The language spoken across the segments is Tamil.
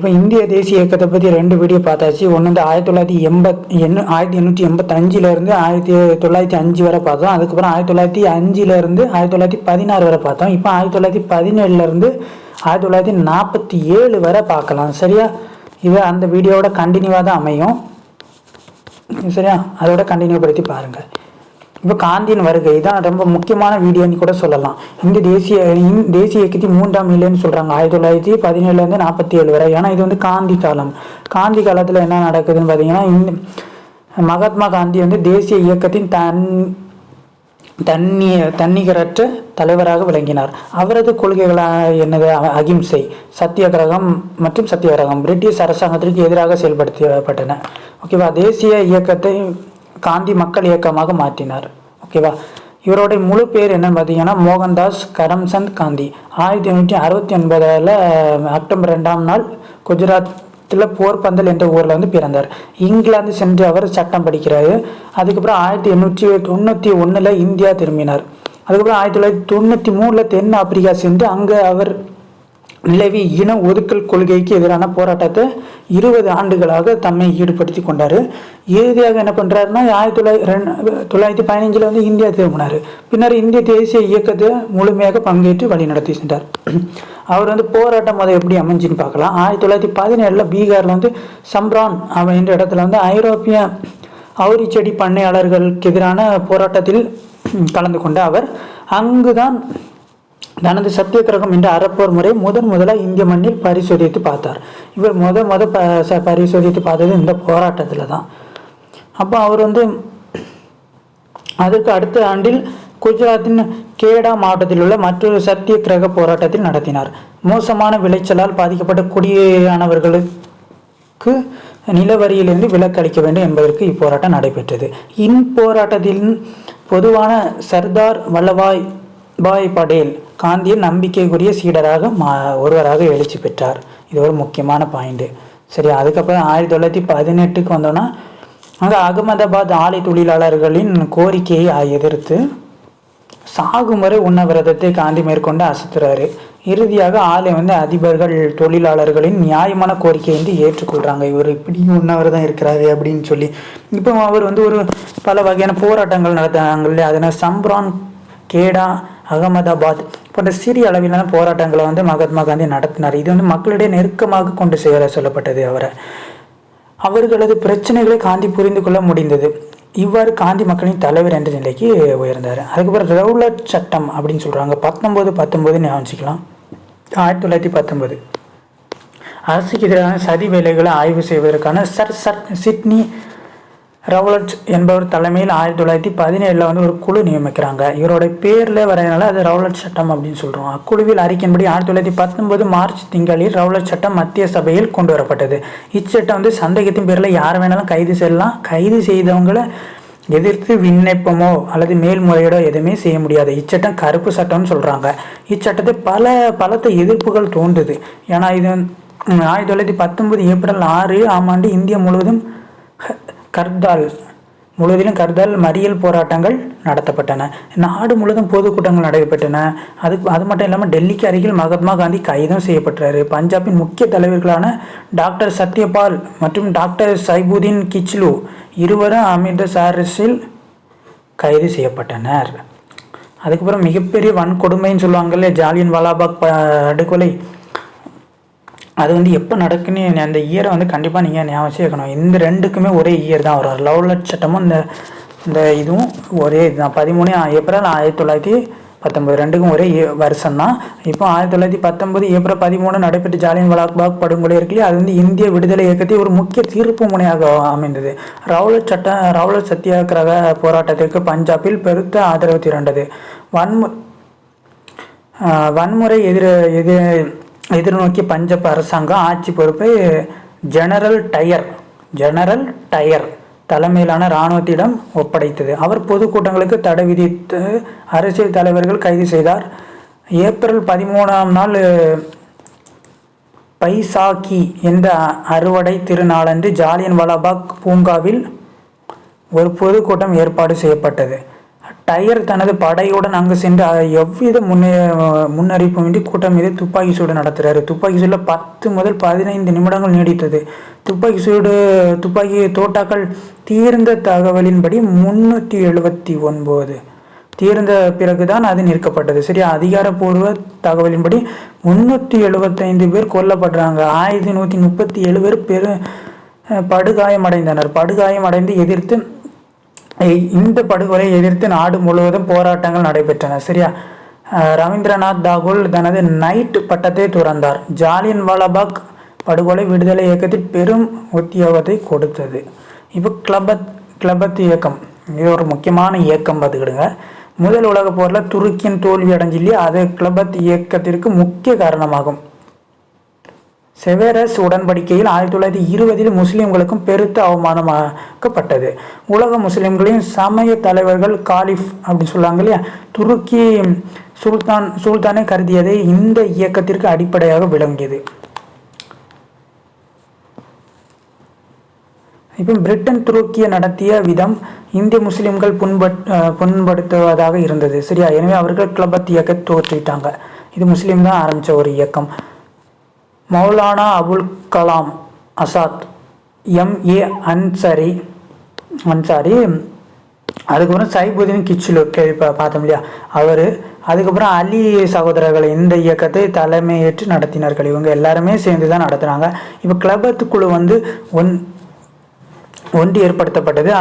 இப்போ இந்திய தேசிய இயக்கத்தை பற்றி 2 வீடியோ பார்த்தாச்சு. ஒன்று வந்து 1885 1905 வரை பார்த்தோம். அதுக்கப்புறம் 1905 1916 வரை பார்த்தோம். இப்போ 1917 1947 வரை பார்க்கலாம். சரியா? இது அந்த வீடியோவோட கண்டினியூவாக தான் அமையும். சரியா? அதோட கண்டினியூ படுத்தி பாருங்கள். இப்போ காந்தியின் வருகை தான் ரொம்ப முக்கியமான வீடியோன்னு கூட சொல்லலாம். இந்த தேசிய இயக்கத்தின் 3ஆம் நிலைன்னு சொல்கிறாங்க 1917 47 வரை. ஏன்னா இது வந்து காந்தி காலம். காந்தி காலத்தில் என்ன நடக்குதுன்னு பார்த்தீங்கன்னா, மகாத்மா காந்தி வந்து தேசிய இயக்கத்தின் தன்னிகரற்ற தலைவராக விளங்கினார். அவரது கொள்கைகளாக என்னது? அகிம்சை, சத்தியாகிரகம் மற்றும் சத்தியாகிரகம் பிரிட்டிஷ் அரசாங்கத்திற்கு எதிராக செயல்படுத்தப்பட்டன. ஓகேவா? தேசிய இயக்கத்தை காந்தி மக்கள் இயக்கமாக மாற்றினார். ஓகேவா? இவருடைய முழு பேர் என்னன்னு பார்த்தீங்கன்னா மோகன்தாஸ் கரம்சந்த் காந்தி. 1869 அக்டோபர் 2ஆம் நாள் குஜராத்தில் போர்பந்தல் என்ற ஊரில் வந்து பிறந்தார். இங்கிலாந்து சென்று அவர் சட்டம் படிக்கிறாரு. அதுக்கப்புறம் 1891 இந்தியா திரும்பினார். அதுக்கப்புறம் 1993 தென் ஆப்பிரிக்கா சென்று அங்கே அவர் நிலவி இன ஒதுக்கல் கொள்கைக்கு எதிரான போராட்டத்தை 20 ஆண்டுகளாக தம்மை ஈடுபடுத்தி கொண்டார். இறுதியாக என்ன பண்ணுறாருன்னா 1915 வந்து இந்தியா திரும்பினார். பின்னர் இந்திய தேசிய இயக்கத்தை முழுமையாக பங்கேற்று வழிநடத்தி சென்றார். அவர் வந்து போராட்டம் அதை எப்படி அமைஞ்சுன்னு பார்க்கலாம். 1917 பீகாரில் வந்து சம்ரான் அப்படின்ற இடத்துல வந்து ஐரோப்பிய அவுரி செடி பண்ணையாளர்களுக்கு எதிரான போராட்டத்தில் கலந்து கொண்ட அவர் அங்குதான் தனது சத்தியகிரகம் என்ற அறப்போர் முறை முதலாக இந்திய மண்ணில் பரிசோதித்து பார்த்தார். இவர் பரிசோதித்து பார்த்தது இந்த போராட்டத்தில் தான். அப்போ அவர் வந்து அதற்கு அடுத்த ஆண்டில் குஜராத்தின் கேடா மாவட்டத்தில் உள்ள மற்றொரு சத்தியகிரக போராட்டத்தில் நடத்தினார். மோசமான விளைச்சலால் பாதிக்கப்பட்ட குடியானவர்களுக்கு நிலவரியிலிருந்து விலக்கு அளிக்க வேண்டும் என்பதற்கு இப்போராட்டம் நடைபெற்றது. இப்போராட்டத்தின் பொதுவான சர்தார் வல்லபாய் படேல் காந்தியின் நம்பிக்கைக்குரிய சீடராக ஒருவராக எழுச்சி பெற்றார். இது ஒரு முக்கியமான பாயிண்ட். சரி, அதுக்கப்புறம் 1918 வந்தோன்னா அங்கே அகமதாபாத் ஆலை தொழிலாளர்களின் கோரிக்கையை எதிர்த்து சாகுமுறை உண்ணவிரதத்தை காந்தி மேற்கொண்டு அசத்துறாரு. இறுதியாக ஆலை வந்து அதிபர்கள் தொழிலாளர்களின் நியாயமான கோரிக்கையை வந்து ஏற்றுக்கொள்கிறாங்க. இவர் இப்படி உண்ணவிரதம் இருக்கிறாரு அப்படின்னு சொல்லி. இப்போ அவர் வந்து ஒரு பல வகையான போராட்டங்கள் நடத்துகிறாங்க. அதனால் சம்ரான், கேடா, அகமதாபாத் போன்ற சிறிய அளவிலான போராட்டங்களை வந்து மகாத்மா காந்தி நடத்தினார். இது வந்து மக்களிடையே நெருக்கமாக கொண்டு செல்ல சொல்லப்பட்டது. அவர்களது பிரச்சனைகளை காந்தி புரிந்து கொள்ள முடிந்தது. இவ்வாறு காந்தி மக்களின் தலைவர் என்ற நிலைக்கு உயர்ந்தார். அதுக்கப்புறம் ரவுலட் சட்டம் அப்படின்னு சொல்கிறாங்க. 1919 ஞாபகம் 1919 அரசுக்கு எதிரான சதி வேலைகளை ஆய்வு செய்வதற்கான சர் சிட்னி ரவுலட் என்பவர் தலைமையில் 1917 வந்து ஒரு குழு நியமிக்கிறாங்க. இவருடைய பேரில் வரதுனால அது ரவுலட் சட்டம் அப்படின்னு சொல்கிறோம். அக்குழுவில் அறிக்கையின்படி 1919 மார்ச் திங்களில் ரவுலட் சட்டம் மத்திய சபையில் கொண்டு வரப்பட்டது. இச்சட்டம் வந்து சந்தேகத்தின் பேரில் யார் வேணாலும் கைது செய்யலாம். கைது செய்தவங்களை எதிர்த்து விண்ணப்பமோ அல்லது மேல்முறையீடோ எதுவுமே செய்ய முடியாது. இச்சட்டம் கருப்பு சட்டம்னு சொல்கிறாங்க. இச்சட்டத்தை பலத்த எதிர்ப்புகள் தோன்றுது. ஏன்னா இது 1919 ஏப்ரல் 6ஆம் ஆண்டு இந்தியா முழுவதும் கர்தால் மறியல் போராட்டங்கள் நடத்தப்பட்டன. நாடு முழுவதும் பொதுக்கூட்டங்கள் நடைபெற்றன. அது மட்டும் இல்லாமல் டெல்லிக்கு அருகில் மகாத்மா காந்தி கைதும் செய்யப்பட்டார். பஞ்சாபின் முக்கிய தலைவர்களான டாக்டர் சத்யபால் மற்றும் டாக்டர் சைபுதீன் கிச்லு இருவரும் அமிர்தசரஸில் கைது செய்யப்பட்டனர். அதுக்கப்புறம் மிகப்பெரிய வன்கொடுமைன்னு சொல்லுவாங்கல்ல, ஜாலியன் வாலாபாக் படுகொலை, அது வந்து எப்போ நடக்குன்னு அந்த இயரை வந்து கண்டிப்பாக நீங்கள் ஞாபகம் வச்சுக்கணும். இந்த ரெண்டுக்குமே ஒரே இயர் தான் வரும். ரவுலட் சட்டமும் இந்த இதுவும் ஒரே இதுதான். 13 ஏப்ரல் 1919 ரெண்டுக்கும் ஒரே வருஷம்தான். இப்போ 1919 ஏப்ரல் 13 நடைபெற்ற ஜாலியன் வாலாபாக் படுகொலை இருக்குல்லையே, அது வந்து இந்திய விடுதலை இயக்கத்தை ஒரு முக்கிய தீர்ப்பு முனையாக அமைந்தது. ரவுலட் சத்தியாகிரக போராட்டத்திற்கு பஞ்சாபில் பெருத்த ஆதரவு திரண்டது. வன்முறை எதிர்நோக்கி பஞ்சாப் அரசாங்கம் ஆட்சி பொறுப்பை ஜெனரல் டயர் தலைமையிலான இராணுவத்திடம் ஒப்படைத்தது. அவர் பொதுக்கூட்டங்களுக்கு தடை விதித்து அரசியல் தலைவர்கள் கைது செய்தார். ஏப்ரல் 13ஆம் நாள் பைசாக்கி என்ற அறுவடை திருநாளன்று ஜாலியன் வாலாபாக் பூங்காவில் ஒரு பொதுக்கூட்டம் ஏற்பாடு செய்யப்பட்டது. டயர் தனது படையுடன் அங்கு சென்று எவ்வித முன்னறிவிப்புமின்றி கூட்டம் மீது துப்பாக்கி சூடு நடத்துகிறாரு. துப்பாக்கி சூடில் 10 முதல் 15 நிமிடங்கள் நீடித்தது. துப்பாக்கி தோட்டாக்கள் தீர்ந்த தகவலின்படி 379 தீர்ந்த பிறகுதான் அது நிற்கப்பட்டது. சரியா, அதிகாரப்பூர்வ தகவலின்படி 375 பேர் கொல்லப்படுறாங்க. 1137 பேர் படுகாயமடைந்து இந்த படுகொலை எதிர்த்து நாடு முழுவதும் போராட்டங்கள் நடைபெற்றன. சரியா, ரவீந்திரநாத் தாகூர் தனது நைட் பட்டத்தை துறந்தார். ஜாலியன் வாலாபாக் படுகொலை விடுதலை இயக்கத்தில் பெரும் உத்தியோகத்தை கொடுத்தது. இப்போ கிளபத் இயக்கம், இது ஒரு முக்கியமான இயக்கம் பார்த்துக்கிடுங்க. முதல் உலக போரில் துருக்கியின் தோல்வி அடைஞ்சில்லையே, அது கிளபத் இயக்கத்திற்கு முக்கிய காரணமாகும். செவேரஸ் உடன்படிக்கையில் 1920 முஸ்லிம்களுக்கும் பெருத்த அவமானமாக்கப்பட்டது. உலக முஸ்லிம்களின் சமய தலைவர்கள் காலிஃப் அப்படின்னு சொல்லுவாங்க இல்லையா, துருக்கி சுல்தானை கருதியதை இந்த இயக்கத்திற்கு அடிப்படையாக விளங்கியது. இப்போ பிரிட்டன் துருக்கியை நடத்திய விதம் இந்திய முஸ்லிம்கள் புண்படுத்துவதாக இருந்தது. சரியா, எனவே அவர்கள் கிளபத் இயக்கத்தை தோற்றிட்டாங்க. இது முஸ்லீம் தான் ஆரம்பித்த ஒரு இயக்கம். மௌலானா அபுல் கலாம் ஆசாத், M.A. அன்சாரி, அதுக்கப்புறம் சைபுதீன் கிச்லு பார்த்தோம் இல்லையா அவர், அதுக்கப்புறம் அலி சகோதரர்கள் இந்த இயக்கத்தை தலைமையேற்று நடத்தினார்கள். இவங்க எல்லாருமே சேர்ந்து தான் நடத்துனாங்க. இப்போ கிளபத் குழு ஒன்று ஏற்படுத்தப்பட்டது.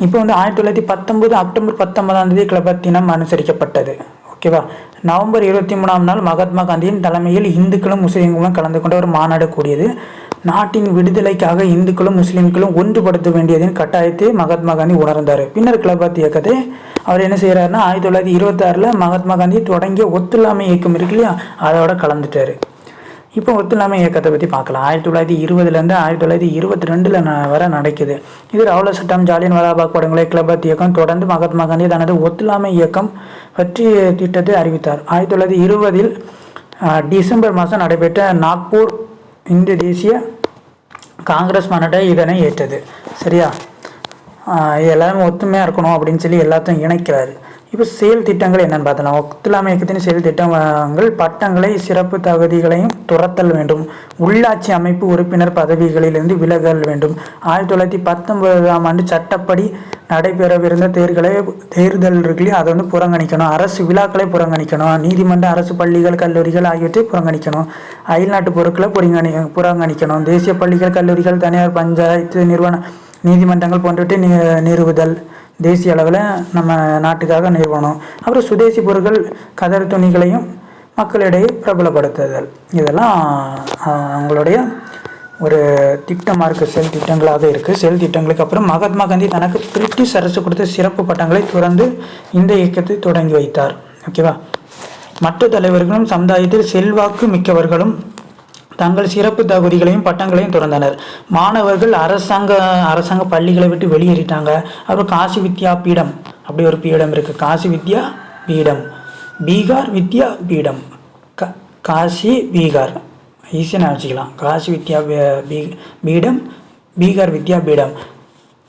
இப்போ 1919 அக்டோபர் 19 கிளபத் தினம் அனுசரிக்கப்பட்டது. ஓகேவா. நவம்பர் 23 நாள் மகாத்மா காந்தியின் தலைமையில் இந்துக்களும் முஸ்லீம்களும் கலந்து கொண்ட ஒரு மாநாடு கூடியது. நாட்டின் விடுதலைக்காக இந்துக்களும் முஸ்லீம்களும் ஒன்றுபடுத்த வேண்டியதின் கட்டாயத்தை மகாத்மா காந்தி உணர்ந்தார். பின்னர் கிளபத் இயக்கத்தை அவர் என்ன செய்கிறாருன்னா 1926 மகாத்மா காந்தி தொடங்கிய ஒத்துழையாமை இயக்கம் இருக்கு இல்லையா, அதோட கலந்துட்டார். இப்போ ஒத்துழையாமை இயக்கத்தை பற்றி பார்க்கலாம். 1920 1922 வரை நடக்குது. இது ரவுலட் சட்டம், ஜாலியன் வாலாபாக் படுகொலை, கிளபத் இயக்கம். தொடர்ந்து மகாத்மா காந்தி தனது ஒத்துழையாமை இயக்கம் பற்றி திட்டத்தை அறிவித்தார். 1920 டிசம்பர் மாதம் நடைபெற்ற நாக்பூர் இந்திய தேசிய காங்கிரஸ் மாநாட்டை இதனை ஏற்றது. சரியா, எல்லாருமே ஒத்துமையாக இருக்கணும் அப்படின்னு சொல்லி எல்லாத்தையும் இணைக்கிறாரு. இப்போ செயல் திட்டங்கள் என்னென்னு பார்த்தலாம். ஒத்துழையாமை இயக்கத்தின் செயல் திட்டங்கள் பட்டங்களை, சிறப்பு தகுதிகளையும் துரத்தல் வேண்டும். உள்ளாட்சி அமைப்பு உறுப்பினர் பதவிகளிலிருந்து விலகல் வேண்டும். 1919 சட்டப்படி நடைபெறவிருந்த தேர்தல் இருக்குல்லையும் அதை புறங்கணிக்கணும். அரசு விழாக்களை புறங்கணிக்கணும். நீதிமன்ற, அரசு பள்ளிகள், கல்லூரிகள் ஆகியவற்றை புறங்கணிக்கணும். அயல்நாட்டு பொருட்களை புறங்கணிக்கணும். தேசிய பள்ளிகள், கல்லூரிகள், தனியார் பஞ்சாயத்து நீதிமன்றங்கள் போன்றவற்றை நிறுவுதல். தேசிய அளவில் நம்ம நாட்டுக்காக நிறுவனம். அப்புறம் சுதேசி பொருட்கள், கதர் துணிகளையும் மக்களிடையே பிரபலப்படுத்துதல். இதெல்லாம் அவங்களுடைய ஒரு திட்டமாக இருக்குது, செயல் திட்டங்களாக இருக்குது. செயல் திட்டங்களுக்கு அப்புறம் மகாத்மா காந்தி தனக்கு பிரிட்டிஷ் அரசு கொடுத்த சிறப்பு பட்டங்களை துறந்து இந்த இயக்கத்தை தொடங்கி வைத்தார். ஓகேவா. மற்ற தலைவர்களும் சமுதாயத்தில் செல்வாக்கு மிக்கவர்களும் தங்கள் சிறப்பு தகுதிகளையும் பட்டங்களையும் துறந்தனர். மாணவர்கள் அரசாங்க பள்ளிகளை விட்டு வெளியேறிட்டாங்க. அப்புறம் காசி வித்யா பீடம் அப்படி ஒரு பீடம் இருக்குது. காசி வித்யா பீடம், பீகார் வித்யா பீடம், காசி பீகார் ஈஸியாக நினச்சிக்கலாம். காசி வித்யா பீடம், பீகார் வித்யா பீடம்.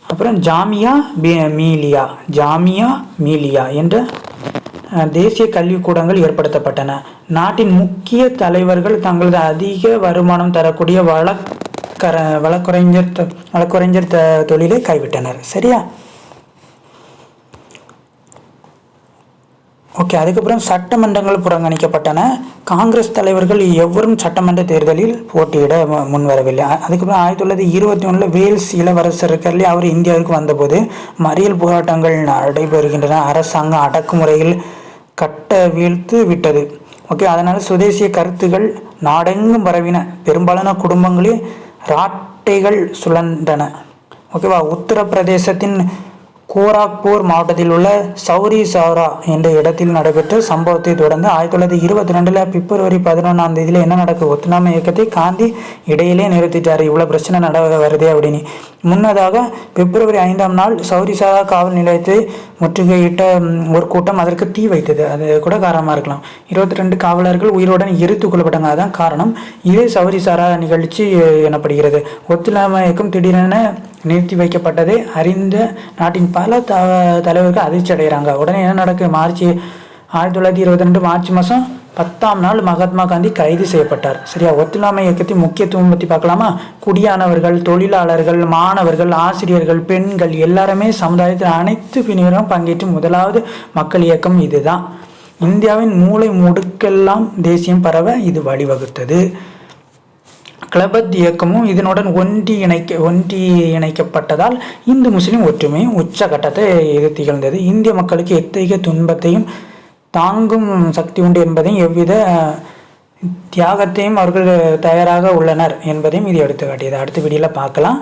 அப்புறம் ஜாமியா மீலியா என்ற தேசிய கல்விக்கூடங்கள் ஏற்படுத்தப்பட்டன. நாட்டின் முக்கிய தலைவர்கள் தங்களது அதிக வருமானம் தரக்கூடிய வழக்குரைஞர் தொழிலை கைவிட்டனர். சரியா, ஓகே. அதுக்கப்புறம் சட்டமன்றங்கள் புறங்கணிக்கப்பட்டன. காங்கிரஸ் தலைவர்கள் எவரும் சட்டமன்ற தேர்தலில் போட்டியிட முன்வரவில்லை. அதுக்கப்புறம் 1921 வேல்ஸ் இளவரசர் இருக்கார்லையே, அவர் இந்தியாவிற்கு வந்தபோது மறியல் போராட்டங்கள் நடைபெறுகின்றன. அரசாங்க அடக்குமுறையில் கட்ட வீழ்த்து விட்டது. ஓகே, அதனால் சுதேசிய கருத்துகள் நாடெங்கும் பரவின. பெரும்பாலான குடும்பங்களில் ராட்டைகள் சுழன்றன. ஓகேவா. உத்தரப்பிரதேசத்தின் கோராக்பூர் மாவட்டத்தில் உள்ள சௌரி சௌரா என்ற இடத்தில் நடைபெற்ற சம்பவத்தை தொடர்ந்து 1922 பிப்ரவரி 11 என்ன நடக்குது, ஒத்துழையாமை இயக்கத்தை காந்தி இடையிலே நிறுத்திட்டார். இவ்வளோ பிரச்சனை வருதே அப்படின்னு. முன்னதாக பிப்ரவரி 5 சௌரி சௌரா காவல் நிலையத்தை முற்றுகையிட்ட ஒரு கூட்டம் அதற்கு தீ வைத்தது. அது கூட காரணமாக இருக்கலாம். 22 காவலர்கள் உயிருடன் எரித்து கொள்ளப்பட்டாங்க. அதான் காரணம். இதே சௌரி சௌரா நிகழ்ச்சி எனப்படுகிறது. ஒத்துழையாமை இயக்கம் திடீரென நிறுத்தி வைக்கப்பட்டதை அறிந்த நாட்டின் பல தலைவர்கள் அதிர்ச்சி அடைகிறாங்க. உடனே என்ன நடக்குது? 1922 மார்ச் மாதம் 10ஆம் நாள் மகாத்மா காந்தி கைது செய்யப்பட்டார். சரியா? ஒத்துழையாமை இயக்கத்தின் முக்கியத்துவம் பற்றி பார்க்கலாமா? குடியானவர்கள், தொழிலாளர்கள், மாணவர்கள், ஆசிரியர்கள், பெண்கள் எல்லாருமே சமுதாயத்தில் அனைத்து பிரிவினரும் பங்கேற்று முதலாவது மக்கள் இயக்கம் இதுதான். இந்தியாவின் மூளை முடுக்கெல்லாம் தேசியம் பரவ இது வழிவகுத்தது. கிளபத் இயக்கமும் இதனுடன் ஒன்றி இணைக்கப்பட்டதால் இந்து முஸ்லிம் ஒற்றுமை உச்சகட்டத்தை இது திகழ்ந்தது. இந்திய மக்களுக்கு எத்தகைய துன்பத்தையும் தாங்கும் சக்தி உண்டு என்பதையும் எவ்வித தியாகத்தையும் அவர்கள் தயாராக உள்ளனர் என்பதையும் இது எடுத்துக்காட்டியது. அடுத்த வீடியோவில் பார்க்கலாம்.